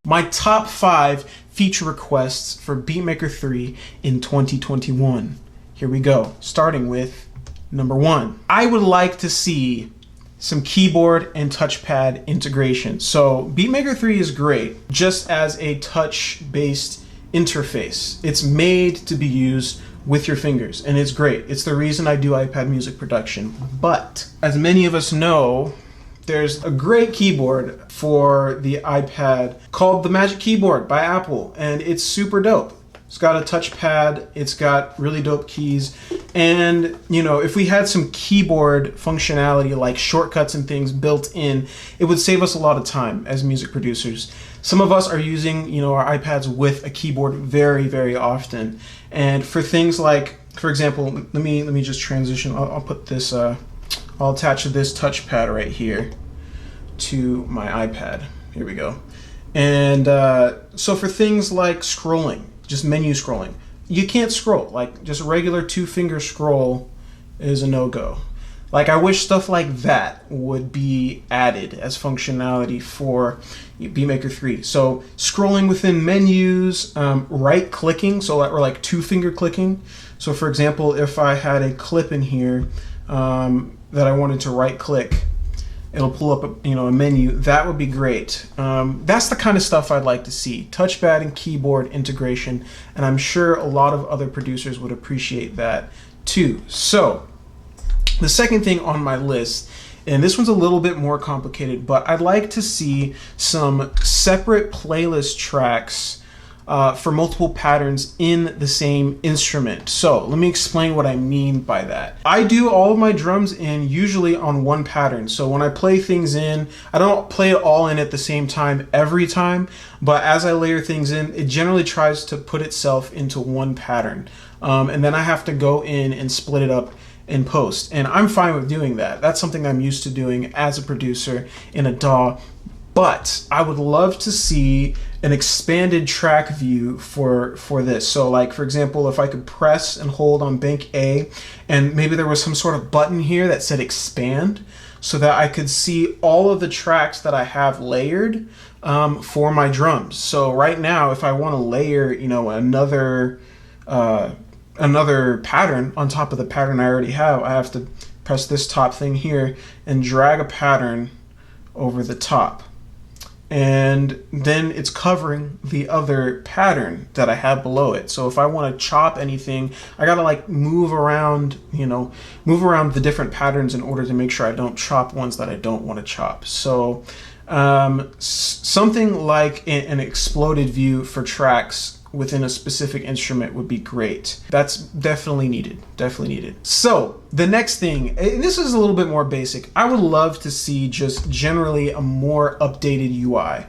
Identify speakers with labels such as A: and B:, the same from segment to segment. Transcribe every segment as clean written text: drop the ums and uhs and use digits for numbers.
A: my top 5 feature requests for Beatmaker 3 in 2021. Here we go, starting with number 1. I would like to see some keyboard and touchpad integration. So Beatmaker 3 is great just as a touch-based interface. It's made to be used with your fingers, and it's great. It's the reason I do iPad music production. But as many of us know, there's a great keyboard for the iPad called the Magic Keyboard by Apple, and it's super dope. It's got a touchpad, it's got really dope keys, and you know, if we had some keyboard functionality like shortcuts and things built in, it would save us a lot of time as music producers. Some of us are using, you know, our iPads with a keyboard very, very often, and for things like, for example, let me just transition. I'll put this. I'll attach this touchpad right here to my iPad. Here we go. And so for things like scrolling, just menu scrolling, you can't scroll. Like just a regular 2-finger scroll is a no-go. Like I wish stuff like that would be added as functionality for Beatmaker 3. So scrolling within menus, right-clicking, so or like 2-finger clicking. So for example, if I had a clip in here that I wanted to right-click, it'll pull up a menu. That would be great. That's the kind of stuff I'd like to see. Touchpad and keyboard integration, and I'm sure a lot of other producers would appreciate that too. So the second thing on my list, and this one's a little bit more complicated, but I'd like to see some separate playlist tracks for multiple patterns in the same instrument. So let me explain what I mean by that. I do all of my drums in usually on one pattern. So when I play things in, I don't play it all in at the same time every time, but as I layer things in, it generally tries to put itself into one pattern. And then I have to go in and split it up in post. And I'm fine with doing that. That's something I'm used to doing as a producer in a DAW. But I would love to see an expanded track view for this. So like, for example, if I could press and hold on bank A, and maybe there was some sort of button here that said expand, so that I could see all of the tracks that I have layered for my drums. So right now, if I want to layer, you know, another pattern on top of the pattern I already have, I have to press this top thing here and drag a pattern over the top. And then it's covering the other pattern that I have below it. So if I want to chop anything, I gotta like move around the different patterns in order to make sure I don't chop ones that I don't want to chop. So something like an exploded view for tracks within a specific instrument would be great. That's definitely needed, definitely needed. So the next thing, and this is a little bit more basic, I would love to see just generally a more updated UI.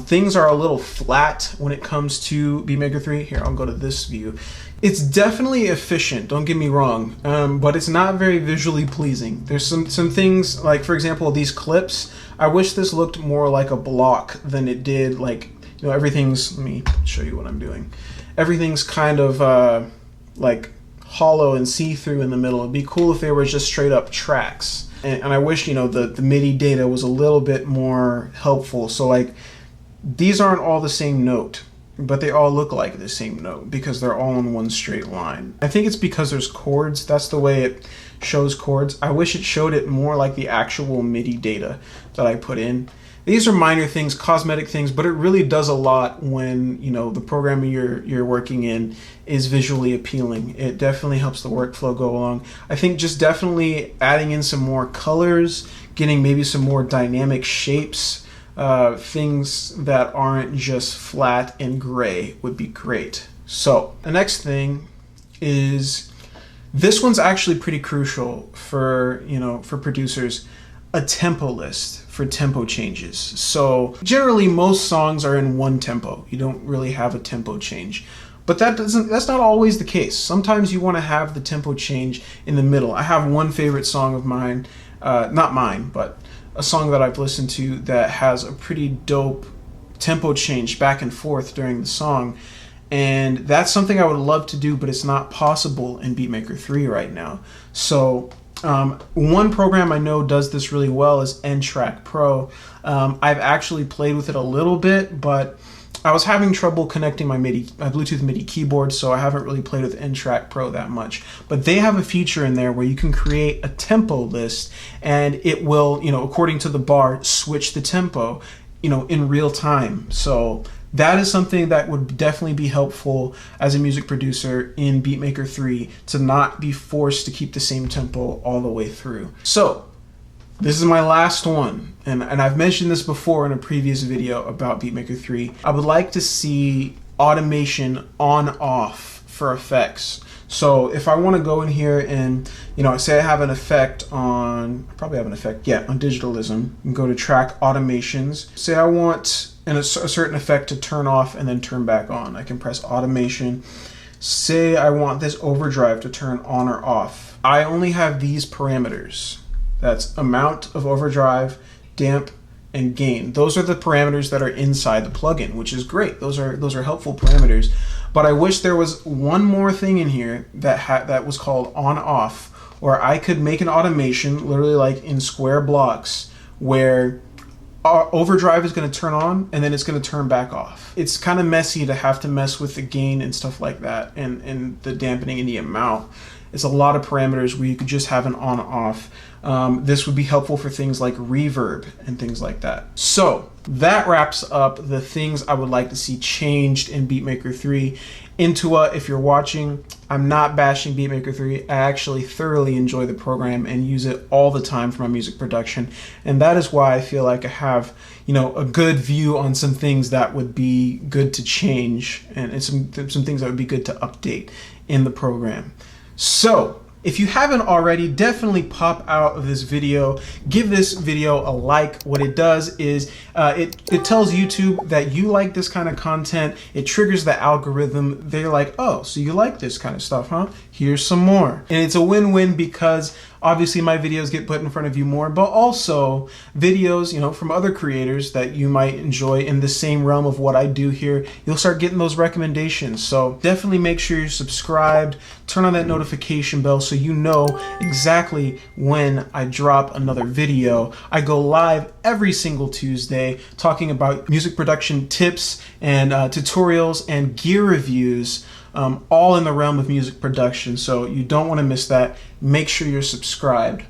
A: Things are a little flat when it comes to Beatmaker 3. Here, I'll go to this view. It's definitely efficient, don't get me wrong, but it's not very visually pleasing. There's some things, like for example, these clips, I wish this looked more like a block than it did, like, you know, everything's, let me show you what I'm doing. Everything's kind of like hollow and see-through in the middle. It'd be cool if they were just straight up tracks. And I wish, you know, the MIDI data was a little bit more helpful. So like, these aren't all the same note, but they all look like the same note because they're all in one straight line. I think it's because there's chords. That's the way it shows chords. I wish it showed it more like the actual MIDI data that I put in. These are minor things, cosmetic things, but it really does a lot when, you know, the program you're working in is visually appealing. It definitely helps the workflow go along. I think just definitely adding in some more colors, getting maybe some more dynamic shapes, things that aren't just flat and gray would be great. So the next thing is, this one's actually pretty crucial for, you know, for producers, a tempo list for tempo changes. So generally most songs are in one tempo. You don't really have a tempo change. But that's not always the case. Sometimes you want to have the tempo change in the middle. I have one favorite song of mine, not mine, but a song that I've listened to that has a pretty dope tempo change back and forth during the song. And that's something I would love to do, but it's not possible in Beatmaker 3 right now. So One program I know does this really well is N-Track Pro. I've actually played with it a little bit, but I was having trouble connecting my Bluetooth MIDI keyboard, so I haven't really played with N-Track Pro that much. But they have a feature in there where you can create a tempo list, and it will, according to the bar, switch the tempo, in real time. So that is something that would definitely be helpful as a music producer in Beatmaker 3 to not be forced to keep the same tempo all the way through. So this is my last one, and I've mentioned this before in a previous video about Beatmaker 3. I would like to see automation on-off for effects. So if I want to go in here and, say I have an effect on, I probably have an effect, on digitalism, and go to track automations. Say I want a certain effect to turn off and then turn back on. I can press automation. Say I want this overdrive to turn on or off. I only have these parameters. That's amount of overdrive, damp, and gain. Those are the parameters that are inside the plugin, which is great. Those are helpful parameters. But I wish there was one more thing in here that was called on-off, where I could make an automation, literally like in square blocks, where overdrive is going to turn on and then it's going to turn back off. It's kind of messy to have to mess with the gain and stuff like that, and the dampening and the amount. It's a lot of parameters where you could just have an on-off. This would be helpful for things like reverb and things like that. So that wraps up the things I would like to see changed in Beatmaker 3. Intua, if you're watching, I'm not bashing Beatmaker 3. I actually thoroughly enjoy the program and use it all the time for my music production. And that is why I feel like I have, a good view on some things that would be good to change, and some things that would be good to update in the program. So if you haven't already, definitely pop out of this video, give this video a like. What it does is it tells YouTube that you like this kind of content. It triggers the algorithm. They're like, oh, so you like this kind of stuff, huh? Here's some more. And it's a win-win because obviously my videos get put in front of you more, but also videos, from other creators that you might enjoy in the same realm of what I do here. You'll start getting those recommendations. So definitely make sure you're subscribed, turn on that notification bell so you know exactly when I drop another video. I go live every single Tuesday talking about music production tips and tutorials and gear reviews, all in the realm of music production. So you don't want to miss that. Make sure you're subscribed.